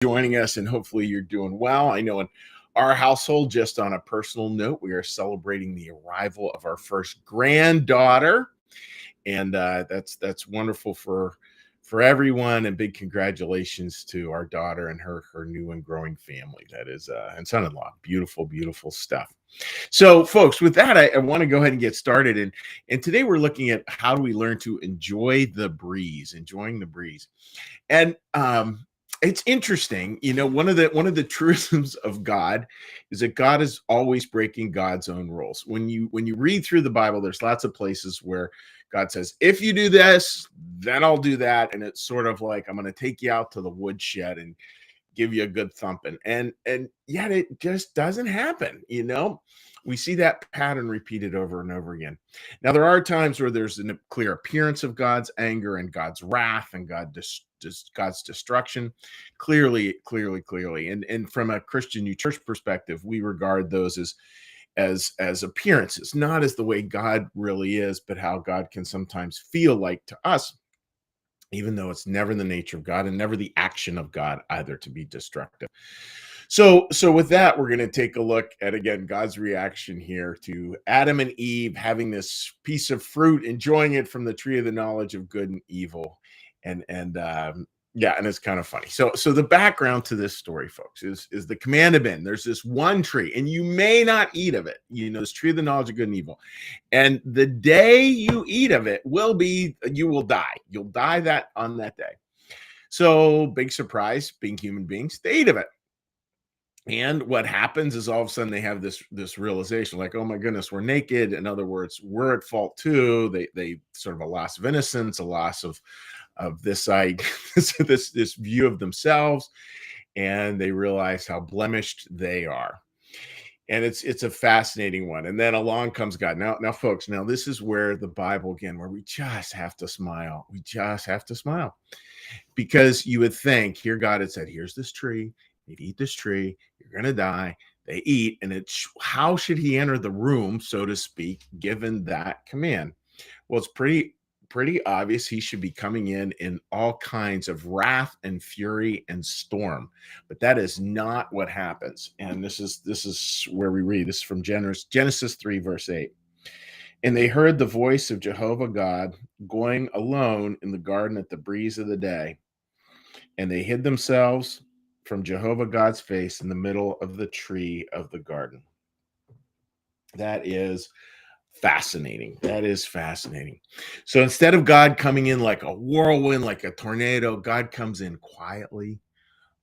Joining us, and hopefully you're doing well. I know in our household, just on a personal note, we are celebrating the arrival of our first granddaughter, and that's wonderful for everyone. And big congratulations to our daughter and her new and growing family. That is and son-in-law. Beautiful, beautiful stuff. So, folks, with that, I want to go ahead and get started. And today we're looking at how do we learn to enjoy the breeze, enjoying the breeze. And it's interesting, one of the truisms of God is that God is always breaking God's own rules. When you read through the Bible, there's lots of places where God says, if you do this, then I'll do that. And it's sort of like I'm going to take you out to the woodshed and give you a good thumping. And yet it just doesn't happen. We see that pattern repeated over and over again. Now, there are times where there's a clear appearance of God's anger and God's wrath and God's destruction. Clearly. And from a Christian New Church perspective, we regard those as appearances, not as the way God really is, but how God can sometimes feel like to us, even though it's never the nature of God and never the action of God either to be destructive. So with that, we're going to take a look at, again, God's reaction here to Adam and Eve having this piece of fruit, enjoying it from the tree of the knowledge of good and evil. And it's kind of funny. So the background to this story, folks, is the command have been, there's this one tree and you may not eat of it, this tree of the knowledge of good and evil. And the day you eat of it you will die. You'll die on that day. So big surprise, being human beings, they eat of it. And what happens is all of a sudden they have this realization, like, oh my goodness, we're naked. In other words, we're at fault too. They sort of a loss of innocence, a loss of this side, this view of themselves, and they realize how blemished they are. And it's a fascinating one. And then along comes God. Now, folks, this is where the Bible, again, where we just have to smile. We just have to smile. Because you would think, here God had said, here's this tree. You eat this tree, you're going to die. They eat, and it's how should he enter the room, so to speak, given that command? Well, it's pretty obvious he should be coming in all kinds of wrath and fury and storm, but that is not what happens. And this is where we read this is from Genesis 3 verse 8. And they heard the voice of Jehovah God going alone in the garden at the breeze of the day, and they hid themselves from Jehovah God's face in the middle of the tree of the garden. That is fascinating. So instead of God coming in like a whirlwind, like a tornado, God comes in quietly,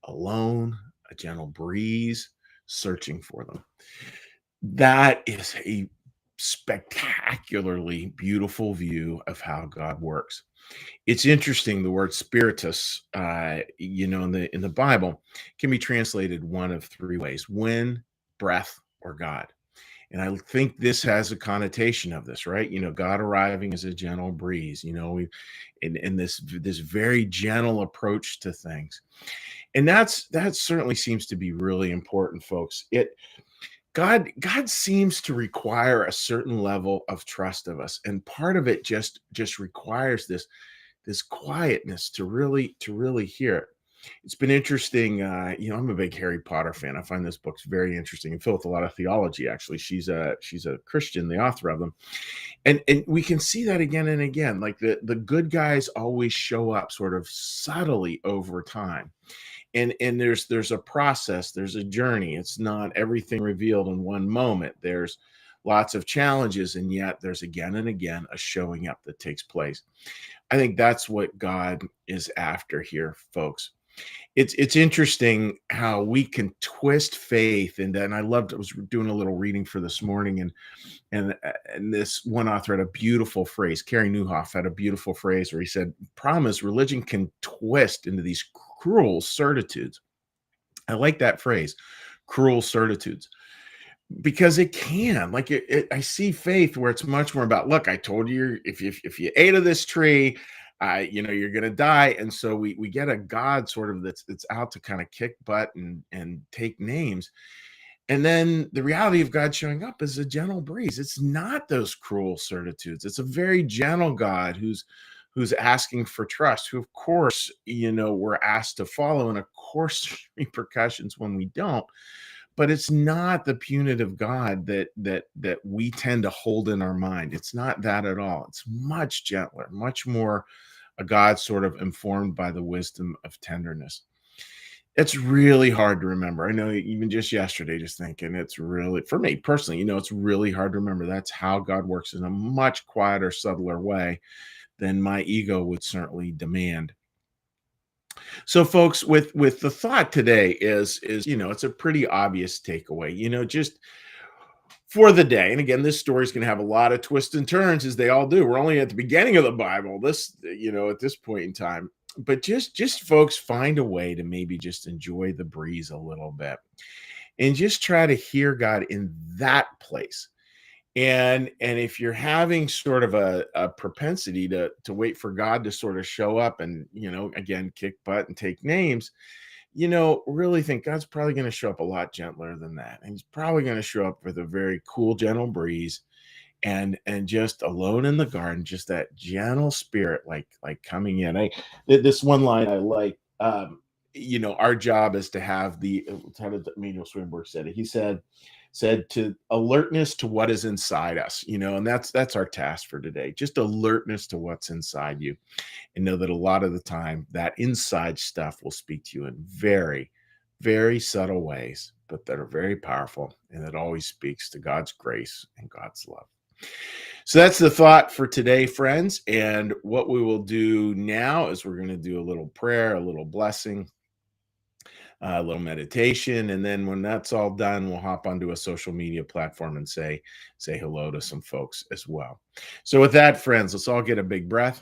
alone, a gentle breeze, searching for them. That is a spectacularly beautiful view of how God works. It's interesting, the word spiritus, in the Bible can be translated one of three ways: wind, breath, or God. And I think this has a connotation of this, right? God arriving as a gentle breeze, in this very gentle approach to things. And that certainly seems to be really important, folks. God seems to require a certain level of trust of us. And part of it just requires this quietness to really hear it. It's been interesting. I'm a big Harry Potter fan. I find this book's very interesting and filled with a lot of theology. Actually, she's a Christian, the author of them, and we can see that again and again. Like the good guys always show up sort of subtly over time, and there's a process, there's a journey. It's not everything revealed in one moment. There's lots of challenges, and yet there's again and again a showing up that takes place. I think that's what God is after here, folks. It's interesting how we can twist faith, and I was doing a little reading for this morning, and this one author had a beautiful phrase. Carey Nieuwhof had a beautiful phrase where he said, "Problem is, religion can twist into these cruel certitudes." I like that phrase, cruel certitudes, because it can. Like I see faith where it's much more about, look, I told you, if you ate of this tree, you're going to die. And so we get a God sort of that's out to kind of kick butt and take names. And then the reality of God showing up is a gentle breeze. It's not those cruel certitudes. It's a very gentle God who's who's asking for trust, who, of course, we're asked to follow. And of course, there's repercussions when we don't. But it's not the punitive God that we tend to hold in our mind. It's not that at all. It's much gentler, much more a God sort of informed by the wisdom of tenderness. It's really hard to remember. I know even just yesterday, just thinking it's really, for me personally, it's really hard to remember. That's how God works in a much quieter, subtler way than my ego would certainly demand. So, folks, with the thought today is it's a pretty obvious takeaway. Just for the day. And again, this story is going to have a lot of twists and turns, as they all do. We're only at the beginning of the Bible. At this point in time, but just folks, find a way to maybe just enjoy the breeze a little bit, and just try to hear God in that place. And if you're having sort of a propensity to wait for God to sort of show up and, again, kick butt and take names, really think God's probably going to show up a lot gentler than that. And he's probably going to show up with a very cool, gentle breeze, and just alone in the garden, just that gentle spirit, like coming in. This one line I like, our job is to have how did Emanuel Swedenborg said it? He said to alertness to what is inside us, and that's our task for today. Just alertness to what's inside you, and know that a lot of the time that inside stuff will speak to you in very, very subtle ways, but that are very powerful, and it always speaks to God's grace and God's love. So that's the thought for today, friends. And what we will do now is we're going to do a little prayer, a little blessing, a little meditation, and then when that's all done, we'll hop onto a social media platform and say hello to some folks as well. So with that, friends, let's all get a big breath.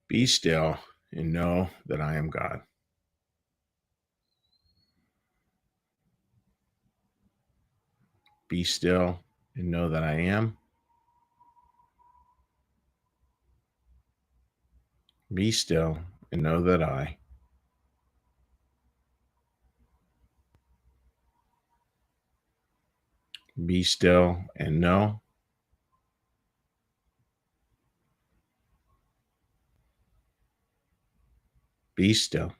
Be still and know that I am God. Be still and know that I am. Be still and know that I. Be still and know. Be still.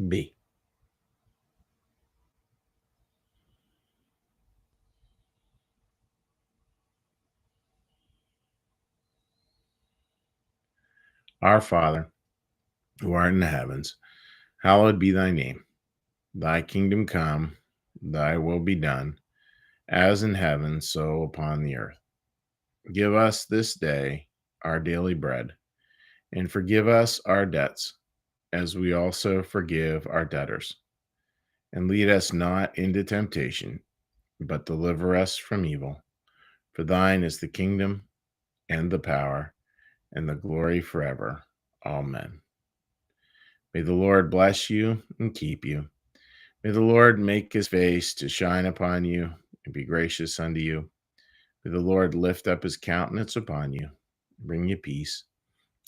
Be. Our Father, who art in the heavens, hallowed be thy name. Thy kingdom come, thy will be done, as in heaven, so upon the earth. Give us this day our daily bread, and forgive us our debts, as we also forgive our debtors. And lead us not into temptation, but deliver us from evil. For thine is the kingdom, and the power, and the glory forever. Amen. May the Lord bless you and keep you. May the Lord make his face to shine upon you and be gracious unto you. May the Lord lift up his countenance upon you, bring you peace,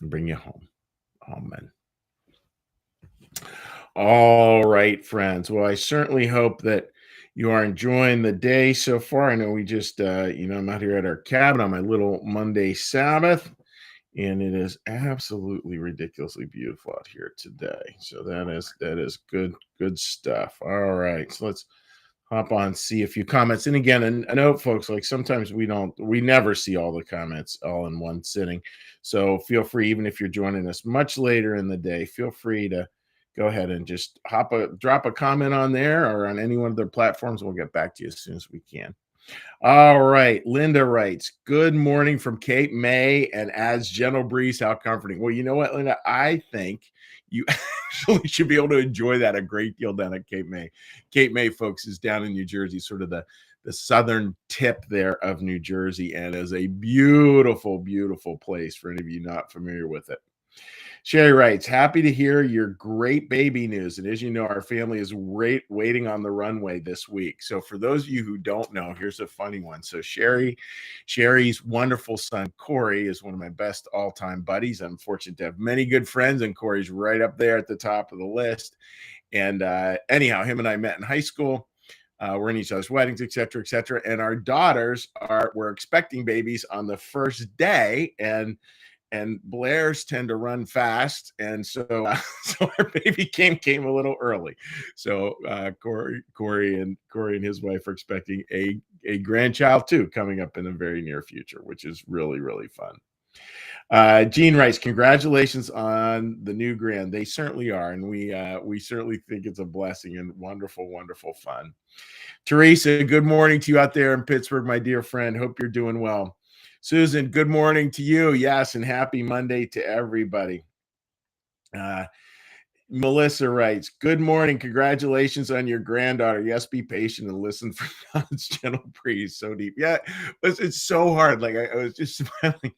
and bring you home. Amen. All right, friends. Well, I certainly hope that you are enjoying the day so far. I know we just, I'm out here at our cabin on my little Monday Sabbath, and it is absolutely ridiculously beautiful out here today. So that is good stuff. All right, so let's hop on, see a few comments. And again, a note, folks, like sometimes we never see all the comments all in one sitting. So feel free, even if you're joining us much later in the day, feel free to go ahead and just drop a comment on there or on any one of their platforms. We'll get back to you as soon as we can. All right. Linda writes, good morning from Cape May, and as gentle breeze, how comforting. Well, you know what, Linda? I think you actually should be able to enjoy that a great deal down at Cape May. Cape May, folks, is down in New Jersey, sort of the the southern tip there of New Jersey, and is a beautiful, beautiful place for any of you not familiar with it. Sherry writes, happy to hear your great baby news. And as you know, our family is waiting on the runway this week. So for those of you who don't know, here's a funny one. So Sherry's wonderful son, Corey, is one of my best all-time buddies. I'm fortunate to have many good friends, and Corey's right up there at the top of the list. And anyhow, him and I met in high school. We're in each other's weddings, et cetera, et cetera. And our daughters were expecting babies on the first day. And Blairs tend to run fast, and so our baby came a little early. So Corey and his wife are expecting a grandchild too, coming up in the very near future, which is really, really fun. Jean writes, congratulations on the new grand. They certainly are, and we certainly think it's a blessing and wonderful, wonderful fun. Teresa, good morning to you out there in Pittsburgh, my dear friend. Hope you're doing well. Susan, good morning to you. Yes, and happy Monday to everybody. Melissa writes, good morning. Congratulations on your granddaughter. Yes, be patient and listen for God's gentle breeze. So deep. Yeah, it's so hard. Like I was just smiling.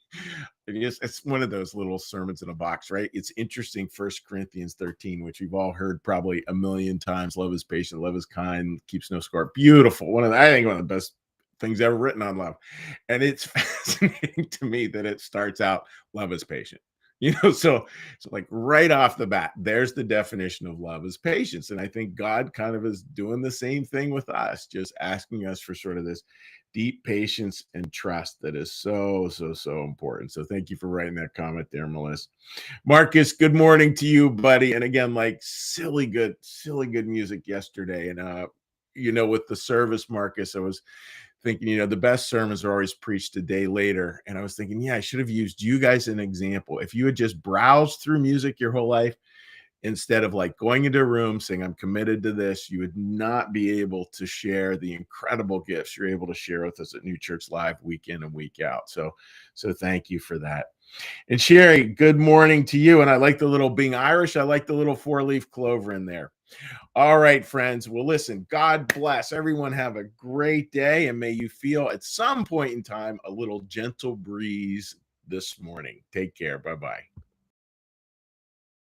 It's one of those little sermons in a box, right? It's interesting. 1 Corinthians 13, which we've all heard probably a million times. Love is patient, love is kind, keeps no score. Beautiful. I think one of the best things ever written on love. And it's fascinating to me that it starts out, love is patient. So like right off the bat, there's the definition of love is patience. And I think God kind of is doing the same thing with us, just asking us for sort of this deep patience and trust that is so, so, so important. So thank you for writing that comment there, Melissa. Marcus, good morning to you, buddy. And again, like silly good music yesterday. And with the service, Marcus, I was thinking, the best sermons are always preached a day later. And I was thinking, I should have used you guys as an example. If you had just browsed through music your whole life, instead of like going into a room saying, I'm committed to this, you would not be able to share the incredible gifts you're able to share with us at New Church Live week in and week out. So thank you for that. And Sherry, good morning to you. And I like the little, being Irish, I like the little 4-leaf clover in there. All right, friends. Well, listen, God bless. Everyone have a great day, and may you feel at some point in time a little gentle breeze this morning. Take care. Bye-bye.